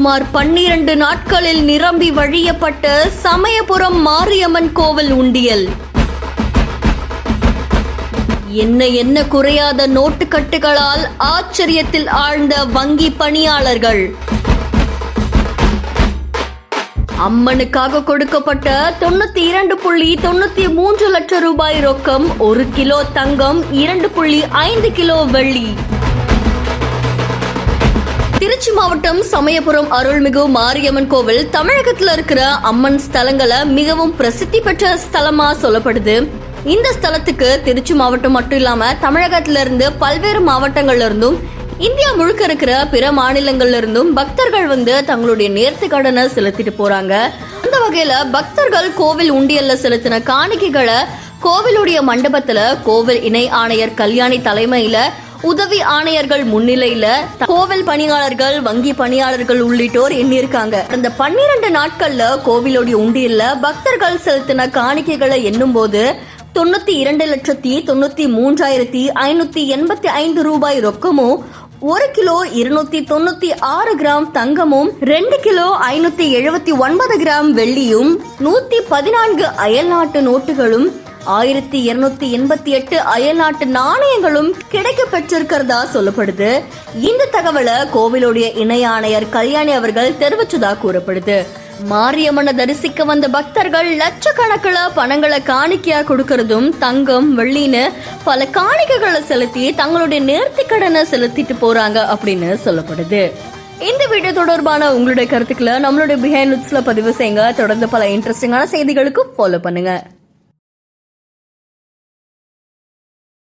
சுமார் 12 நாட்களில் நிரம்பி வழியப்பட்ட சமயபுரம் மாரியம்மன் கோவில் உண்டியல். என்ன குறையாத நோட்டுக்கட்டுகளால் ஆச்சரியத்தில் ஆழ்ந்த வங்கி பணியாளர்கள். அம்மனுக்காக கொடுக்கப்பட்ட 92.93 லட்சம் ரூபாய் ரொக்கம், 1 கிலோ தங்கம், 2.5 கிலோ வெள்ளி. திருச்சி மாவட்டம் சமயபுரம் அருள்மிகு மாரியம்மன் கோவில் தமிழகத்துல இருக்கிற அம்மன் ஸ்தலங்களை மிகவும் பிரசித்தி பெற்ற ஸ்தலமா சொல்லப்படுது. இந்த ஸ்தலத்துக்கு திருச்சி மாவட்டம் மட்டும் இல்லாம தமிழகத்துல இருந்து பல்வேறு மாவட்டங்கள்ல இருந்தும் இந்தியா முழுக்க இருக்கிற பிற மாநிலங்கள்ல இருந்தும் பக்தர்கள் வந்து தங்களுடைய நேர்த்தி கடனை செலுத்திட்டு போறாங்க. அந்த வகையில பக்தர்கள் கோவில் உண்டியல்ல செலுத்தின காணிக்கைகளை கோவிலுடைய மண்டபத்துல கோவில் இணை ஆணையர் கல்யாணி தலைமையில, உதவி ஆணையர்கள் முன்னிலையில, கோவில் பணியாளர்கள், வங்கி பணியாளர்கள் உள்ளிட்டோர் எண்ணிருக்காங்க. அந்த 12 நாட்கள்ல கோவிலுடைய உண்டியல்ல பக்தர்கள் செலுத்தின காணிக்கைகளை எண்ணும் போது 92,93,585 ரூபாய் ரொக்கமும், 1 கிலோ 296 கிராம் தங்கமும், 2 கிலோ 579 கிராம் வெள்ளியும், 114 அயல்நாட்டு நோட்டுகளும், 1288 அயல்நாட்டு நாணயங்களும் கிடைக்க பெற்றிருக்கிறதா சொல்லப்படுது. இந்த தகவலை கோவிலுடைய இணை ஆணையர் கல்யாணி அவர்கள் தெரிவிச்சதா கூறப்படுது. மாரியம்மனை தரிசிக்க வந்த பக்தர்கள் லட்சக்கணக்கில் பணங்களை காணிக்கையா கொடுக்கறதும், தங்கம், வெள்ளின்னு பல காணிக்கைகளை செலுத்தி தங்களுடைய நேர்த்தி கடனை செலுத்திட்டு போறாங்க அப்படின்னு சொல்லப்படுது. இந்த வீடியோ தொடர்பான உங்களுடைய கருத்துக்களை நம்மளுடைய பிஹைண்ட் நியூஸ்ல பதிவு செய்யுங்க. தொடர்ந்து பல இன்ட்ரெஸ்டிங்கான செய்திகளுக்கு ஃபாலோ பண்ணுங்க.